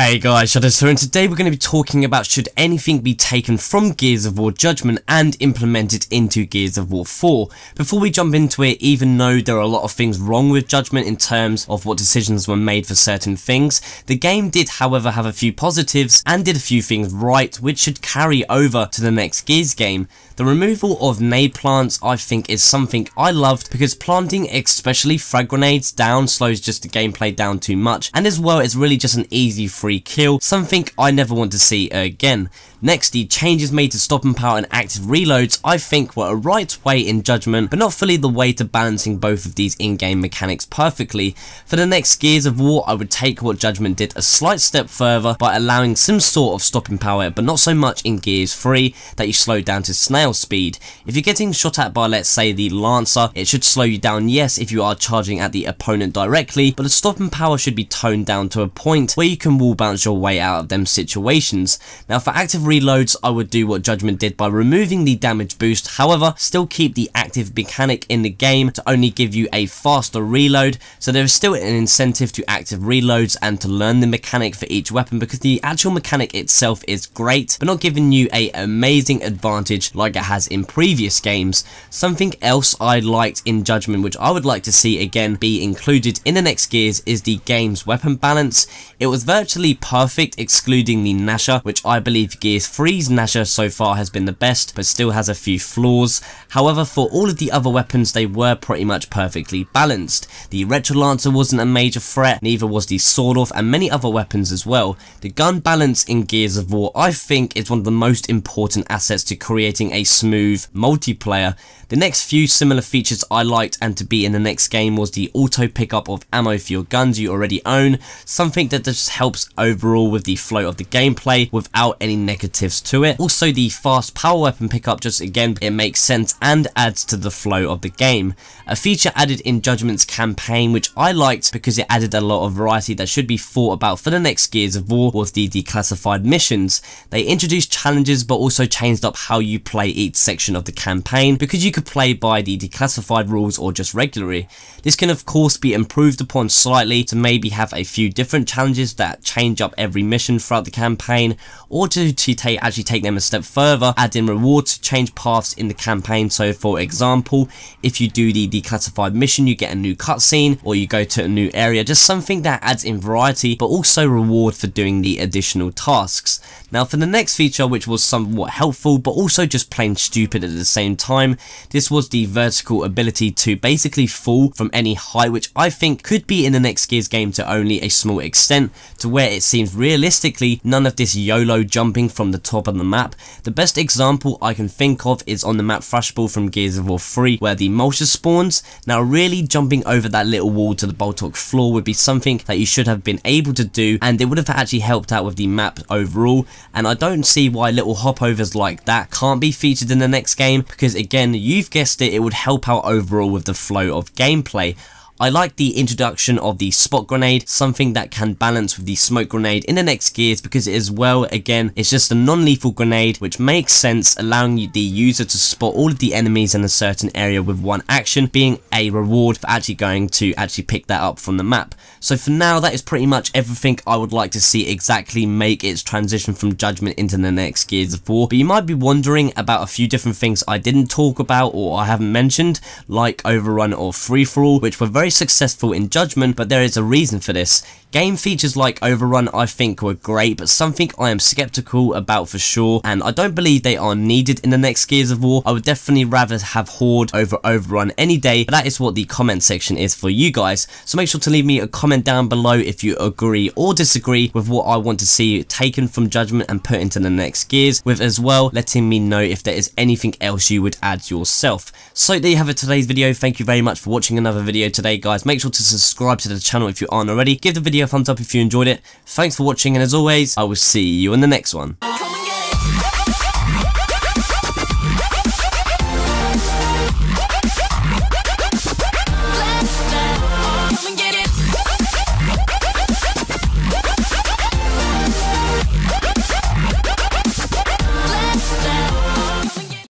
Hey guys, Shadowz here, and today we're going to be talking about should anything be taken from Gears of War Judgment and implemented into Gears of War 4. Before we jump into it, even though there are a lot of things wrong with Judgment in terms of what decisions were made for certain things, the game did however have a few positives and did a few things right which should carry over to the next Gears game. The removal of nade plants I think is something I loved because planting especially frag grenades down slows just the gameplay down too much, and as well it's really just an easy free kill, something I never want to see again. Next, the changes made to stopping power and active reloads I think were a right way in Judgment, but not fully the way to balancing both of these in-game mechanics perfectly. For the next Gears of War, I would take what Judgment did a slight step further by allowing some sort of stopping power, but not so much in Gears 3 that you slow down to snail speed. If you're getting shot at by, let's say, the Lancer, it should slow you down, yes, if you are charging at the opponent directly, but the stopping power should be toned down to a point where you can wall bounce your way out of them situations. Now for active reloads, I would do what Judgment did by removing the damage boost, however still keep the active mechanic in the game to only give you a faster reload, so there is still an incentive to active reloads and to learn the mechanic for each weapon, because the actual mechanic itself is great but not giving you an amazing advantage like it has in previous games. Something else I liked in Judgment which I would like to see again be included in the next Gears is the game's weapon balance. It was virtually perfect excluding the Nasher, which I believe Gears 3's Nasher so far has been the best but still has a few flaws. However, for all of the other weapons they were pretty much perfectly balanced. The Retro Lancer wasn't a major threat, neither was the Sword Off and many other weapons as well. The gun balance in Gears of War I think is one of the most important assets to creating a smooth multiplayer. The next few similar features I liked and to be in the next game was the auto pickup of ammo for your guns you already own, something that just helps overall with the flow of the gameplay without any negatives to it. Also the fast power weapon pickup, just again it makes sense and adds to the flow of the game. A feature added in Judgment's campaign which I liked because it added a lot of variety that should be thought about for the next Gears of War was the declassified missions. They introduced challenges but also changed up how you play each section of the campaign, because you could play by the declassified rules or just regularly. This can of course be improved upon slightly to maybe have a few different challenges that change up every mission throughout the campaign, or to actually take them a step further, add in rewards to change paths in the campaign. So for example, if you do the declassified mission you get a new cutscene or you go to a new area, just something that adds in variety but also reward for doing the additional tasks. Now for the next feature, which was somewhat helpful but also just plain stupid at the same time, this was the vertical ability to basically fall from any height, which I think could be in the next Gears game to only a small extent, to where it seems realistically none of this YOLO jumping from the top of the map. The best example I can think of is on the map Thrashball from Gears of War 3 where the Mulcher spawns. Now really jumping over that little wall to the Boltok floor would be something that you should have been able to do, and it would have actually helped out with the map overall, and I don't see why little hopovers like that can't be featured in the next game, because again, you've guessed it, it would help out overall with the flow of gameplay. I like the introduction of the spot grenade, something that can balance with the smoke grenade in the next Gears, because it as well, again, it's just a non-lethal grenade which makes sense, allowing the user to spot all of the enemies in a certain area with one action, being a reward for actually going to pick that up from the map. So for now, that is pretty much everything I would like to see exactly make its transition from Judgment into the next Gears of War. But you might be wondering about a few different things I didn't talk about or I haven't mentioned, like Overrun or Free For All, which were very successful in Judgment, but there is a reason for this. Game features like Overrun I think were great, but something I am skeptical about for sure, and I don't believe they are needed in the next Gears of War. I would definitely rather have Horde over Overrun any day, but that is what the comment section is for you guys. So make sure to leave me a comment down below if you agree or disagree with what I want to see taken from Judgment and put into the next Gears, with as well letting me know if there is anything else you would add yourself. So there you have it, today's video. Thank you very much for watching another video today, guys. Make sure to subscribe to the channel if you aren't already. Give the video a thumbs up if you enjoyed it. Thanks for watching, and as always, I will see you in the next one.